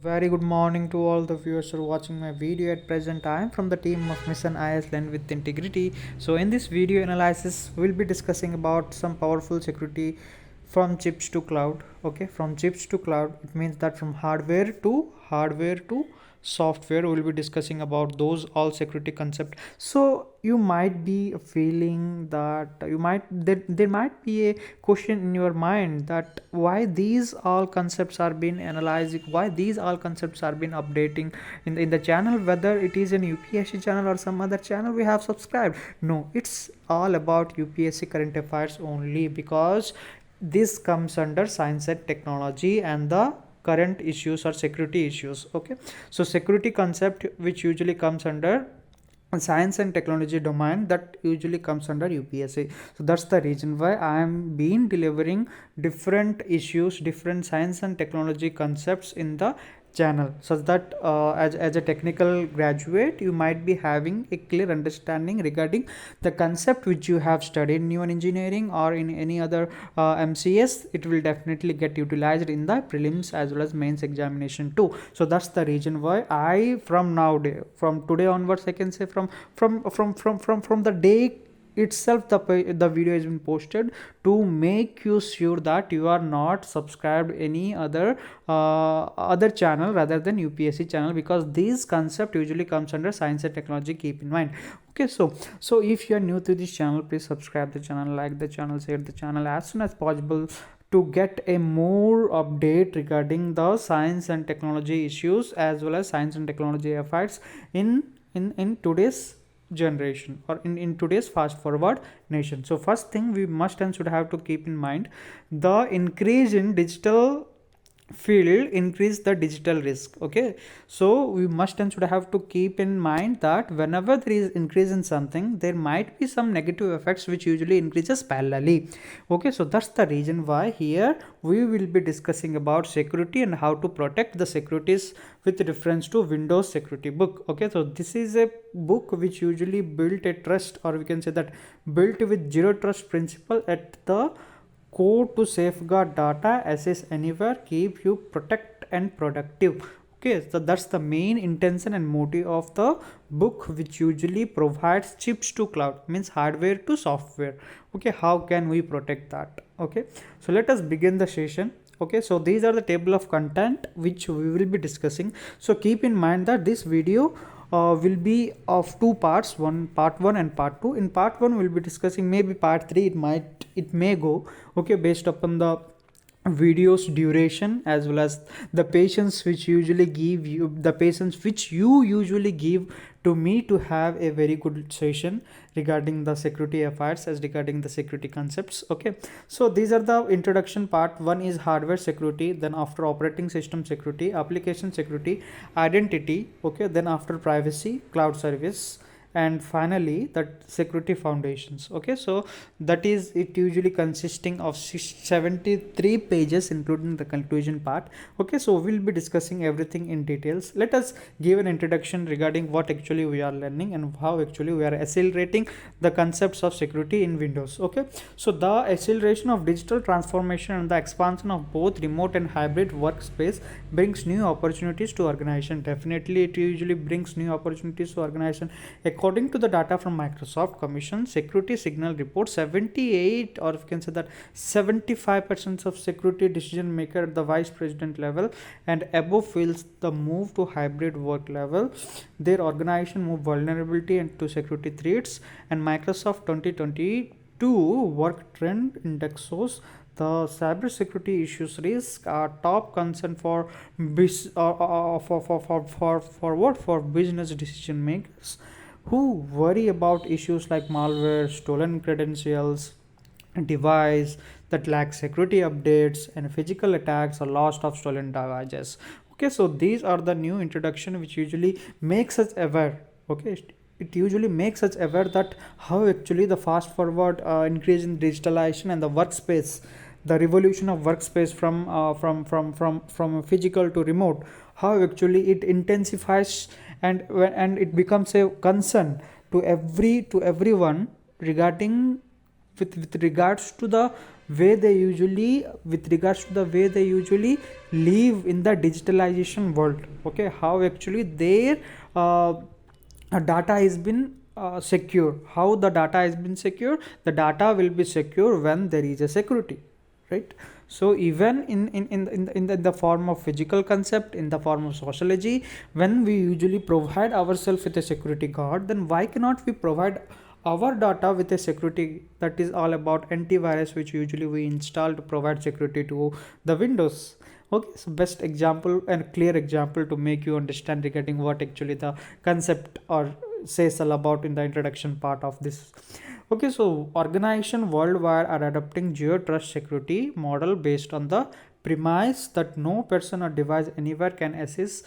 Very good morning to all the viewers who are watching my video. At present, I am from the team of Mission IS Learn with Integrity. So in this video analysis, we'll be discussing about some powerful security from chips to cloud. Okay, from chips to cloud, it means that from hardware to software, we'll be discussing about those all security concept. So you might be feeling that there might be a question in your mind that why these all concepts are being analyzed, why these all concepts are being updating in the channel, whether it is an UPSC channel or some other channel we have subscribed. No, it's all about UPSC current affairs only, because this comes under science and technology and the current issues or security issues. Okay, so security concept which usually comes under science and technology domain, that usually comes under UPSC. So that's the reason why I am been delivering different issues, different science and technology concepts in the channel, so that as a technical graduate you might be having a clear understanding regarding the concept which you have studied in your engineering or in any other MCS. It will definitely get utilized in the prelims as well as mains examination too. So that's the reason why I from today onwards, I can say from the day itself, the video has been posted to make you sure that you are not subscribed any other channel rather than UPSC channel, because this concept usually comes under science and technology. Keep in mind. Okay, so if you are new to this channel, please subscribe the channel, like the channel, share the channel as soon as possible to get a more update regarding the science and technology issues as well as science and technology efforts in today's generation, or in today's fast forward nation. So first thing we must and should have to keep in mind, the increase in digital field increase the digital risk. Okay, so we must and should have to keep in mind that whenever there is increase in something, there might be some negative effects which usually increases parallelly. Okay, so that's the reason why here we will be discussing about security and how to protect the securities with reference to Windows security book. Okay, so this is a book which usually built a trust, or we can say that built with zero trust principle at the code to safeguard data, access anywhere, keep you protect and productive. Okay, so that's the main intention and motive of the book, which usually provides chips to cloud, means hardware to software. Okay, how can we protect that? Okay, so let us begin the session. Okay, so these are the table of content which we will be discussing. So keep in mind that this video will be of two parts, part 1 and part 2. In part 1 we'll be discussing, maybe part 3 it may go. Okay, based upon the videos duration as well as the patience which you usually give to me to have a very good session regarding the security affairs as regarding the security concepts. Okay, so these are the introduction. Part 1 is hardware security, then after operating system security, application security, identity. Okay, then after privacy, cloud service, and finally that security foundations. Okay, so that is it, usually consisting of 73 pages including the conclusion part. Okay, so we'll be discussing everything in details. Let us give an introduction regarding what actually we are learning and how actually we are accelerating the concepts of security in Windows. Okay, so the acceleration of digital transformation and the expansion of both remote and hybrid workspace brings new opportunities to organization. Definitely it usually brings new opportunities to organization. According to the data from Microsoft Commission Security Signal Report, 78, or you can say that 75% of security decision maker at the vice president level and above feels the move to hybrid work level. Their organization move vulnerability into security threats, and Microsoft 2022 work trend index shows the cybersecurity issues risk are top concern for for business decision makers who worry about issues like malware, stolen credentials, device that lack security updates, and physical attacks or loss of stolen devices. Okay, so these are the new introduction which usually makes us aware. Okay, it usually makes us aware that how actually the fast forward increase in digitalization and the workspace, the revolution of workspace from physical to remote, how actually it intensifies and it becomes a concern to everyone regarding with regards to the way they usually, with regards to the way they usually live in the digitalization world. Okay, how actually their data has been secure. How the data has been secure? The data will be secure when there is a security, right? So even in the form of physical concept, in the form of sociology, when we usually provide ourselves with a security guard, then why cannot we provide our data with a security? That is all about antivirus, which usually we install to provide security to the Windows. Okay, so best example and clear example to make you understand regarding what actually the concept or says all about in the introduction part of this. Okay, so organization worldwide are adopting zero trust security model based on the premise that no person or device anywhere can access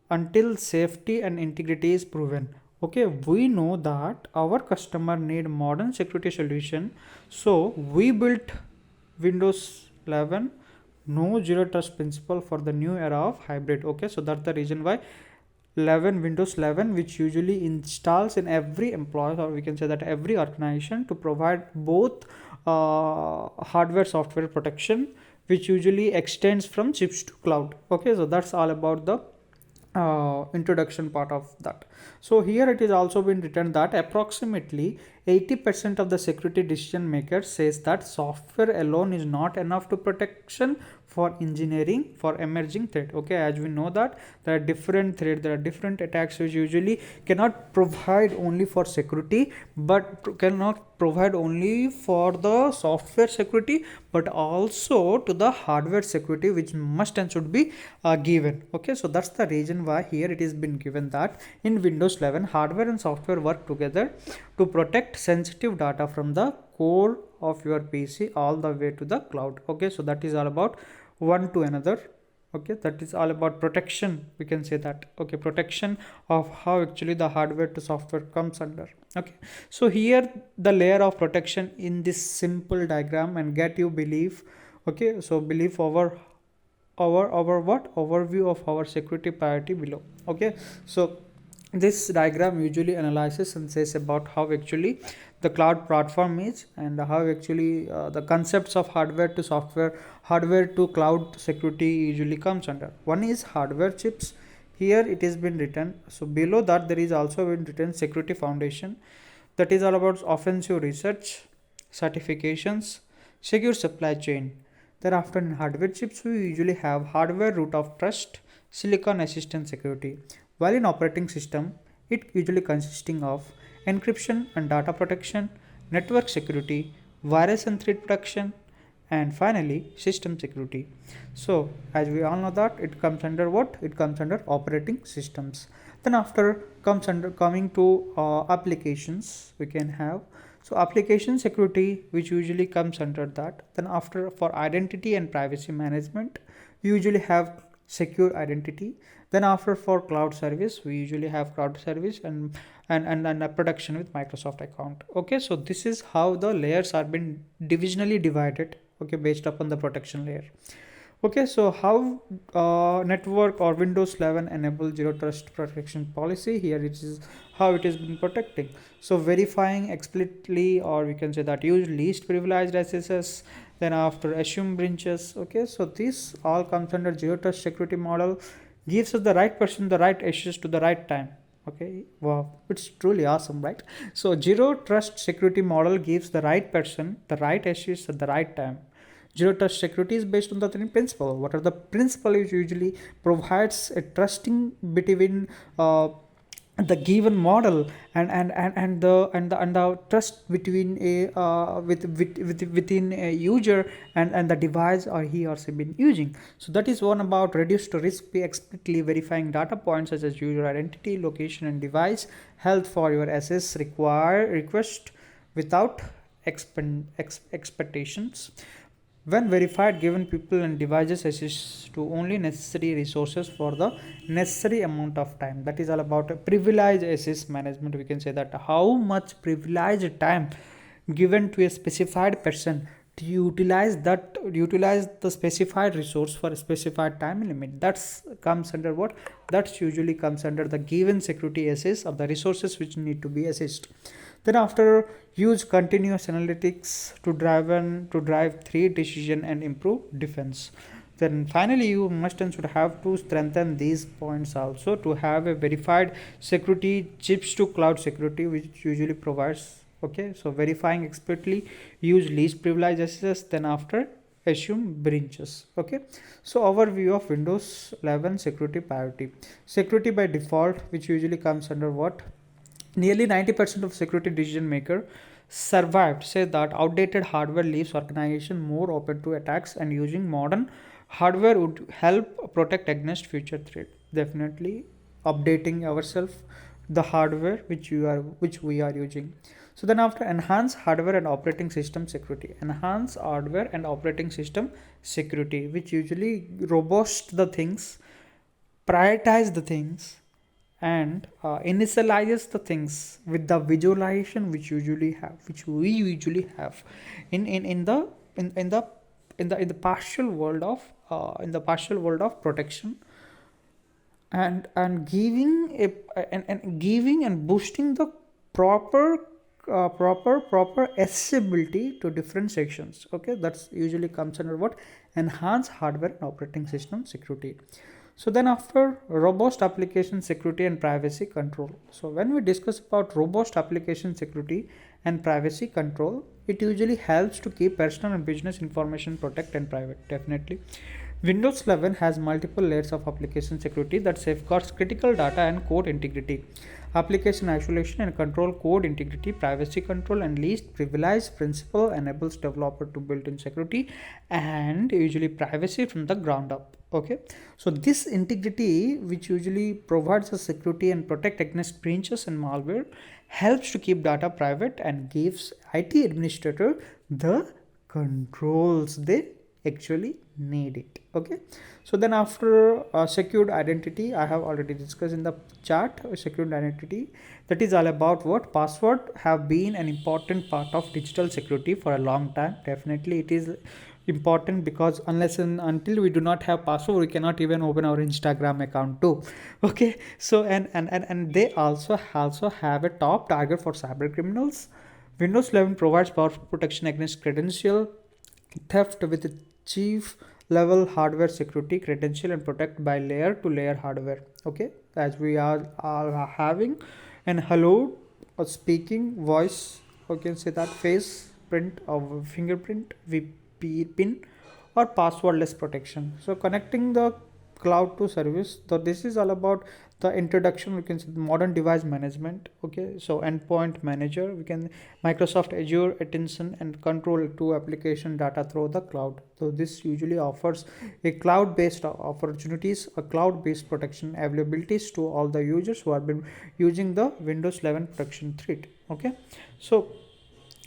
until safety and integrity is proven. Okay, we know that our customer need modern security solution, so we built Windows 11 no zero trust principle for the new era of hybrid. Okay, so that's the reason why Windows 11, which usually installs in every employee, or we can say that every organization, to provide both hardware software protection, which usually extends from chips to cloud. Okay, so that's all about the introduction part of that. So here it is also been written that approximately 80% of the security decision makers says that software alone is not enough to protection for engineering for emerging threat. Okay, as we know that there are different threats, there are different attacks which usually cannot provide only for security, but cannot provide only for the software security, but also to the hardware security, which must and should be given. Okay, so that's the reason why here it has been given that in Windows 11 hardware and software work together to protect sensitive data from the core of your PC all the way to the cloud. Okay, so that is all about one to another. Okay, that is all about protection, we can say that. Okay, protection of how actually the hardware to software comes under. Okay, so here the layer of protection in this simple diagram and get you believe. Okay, so believe our what overview of our security priority below. Okay, so this diagram usually analyzes and says about how actually the cloud platform is, and how actually the concepts of hardware to software, hardware to cloud security usually comes under. One is hardware chips. Here it has been written, so below that there is also been written security foundation, that is all about offensive research, certifications, secure supply chain. Thereafter in hardware chips we usually have hardware root of trust, silicon assistant security, while in operating system it usually consisting of encryption and data protection, network security, virus and threat protection, and finally system security. So as we all know that it comes under what? It comes under operating systems. Then after comes under coming to applications, we can have so application security, which usually comes under that. Then after for identity and privacy management, we usually have secure identity. Then after for cloud service, we usually have cloud service and a production with Microsoft account. Okay, so this is how the layers are been divisionally divided. Okay, based upon the protection layer. Okay, so how network or Windows 11 enable zero trust protection policy? Here it is how it is been protecting. So verifying explicitly, or we can say that use least privileged SSS, then after assume breaches. Okay, so this all comes under zero trust security model, gives us the right person the right issues to the right time. Okay, wow, it's truly awesome, right? So zero trust security model gives the right person the right issues at the right time. Zero trust security is based on the three principle. What are the principle? It usually provides a trusting between the given model and the trust between a within a user and the device or he or she been using. So that is one about reduce to risk by explicitly verifying data points such as user identity, location, and device health for your assets require request without expectations. When verified, given people and devices access to only necessary resources for the necessary amount of time. That is all about a privileged access management. We can say that how much privileged time given to a specified person to utilize the specified resource for a specified time limit. That's comes under what? That's usually comes under the given security access of the resources which need to be assessed. Then after, use continuous analytics to drive three decision and improve defense. Then finally, you must and should have to strengthen these points also to have a verified security chips to cloud security, which usually provides. Okay, so verifying expertly, use least privilege access, then after assume breaches. Okay, so overview of Windows 11 security priority. Security by default, which usually comes under what? Nearly 90% of security decision maker survived say that outdated hardware leaves organization more open to attacks, and using modern hardware would help protect against future threat. Definitely updating ourselves the hardware which we are using. So then after, enhance hardware and operating system security. Enhance hardware and operating system security, which usually robust the things, prioritize the things, and initializes the things with the visualization which we usually have in the in the in the partial world of protection, and giving and boosting the proper accessibility to different sections. Okay, that's usually comes under what? Enhance hardware and operating system security. So then after, robust application security and privacy control. So when we discuss about robust application security and privacy control, it usually helps to keep personal and business information protect and private. Definitely, Windows 11 has multiple layers of application security that safeguards critical data and code integrity. Application isolation and control, code integrity, privacy control, and least privilege principle enables developer to build in security and usually privacy from the ground up. Okay, so this integrity, which usually provides a security and protect against breaches and malware, helps to keep data private and gives IT administrator the controls they actually need it. Okay, so then after, secured identity, I have already discussed in the chart. Secured identity, that is all about what? Password have been an important part of digital security for a long time. Definitely it is important, because unless and until we do not have password, we cannot even open our Instagram account too. Okay, so and they also have a top target for cyber criminals. Windows 11 provides powerful protection against credential theft with a chief level hardware security credential and protect by layer to layer hardware. Okay, as we are having an hello or speaking voice, you can say that face print or fingerprint, pin, or passwordless protection. So connecting the cloud to service, so this is all about the introduction, we can say modern device management. Okay, so endpoint manager, we can Microsoft Azure attention and control to application data through the cloud. So this usually offers a cloud based opportunities, a cloud based protection availabilities to all the users who have been using the Windows 11 protection threat. Okay, so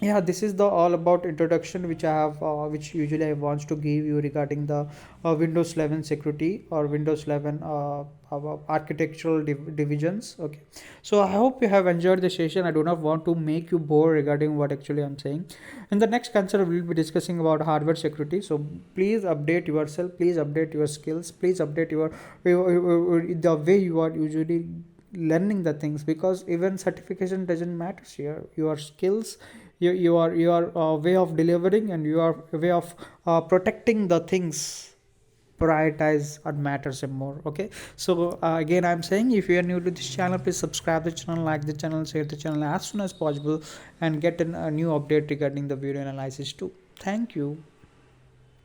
yeah, this is the all about introduction which I have which usually I want to give you regarding the Windows 11 security or Windows 11 architectural divisions. Okay, so I hope you have enjoyed the session. I do not want to make you bored regarding what actually I'm saying. In the next concern, we will be discussing about hardware security. So please update yourself, please update your skills, please update the way you are usually learning the things, because even certification doesn't matter here. Your skills, your way of delivering, and your way of protecting the things prioritize and matters more. Okay, so again I'm saying, if you are new to this channel, please subscribe the channel, like the channel, share the channel as soon as possible, and get a new update regarding the video analysis too. Thank you.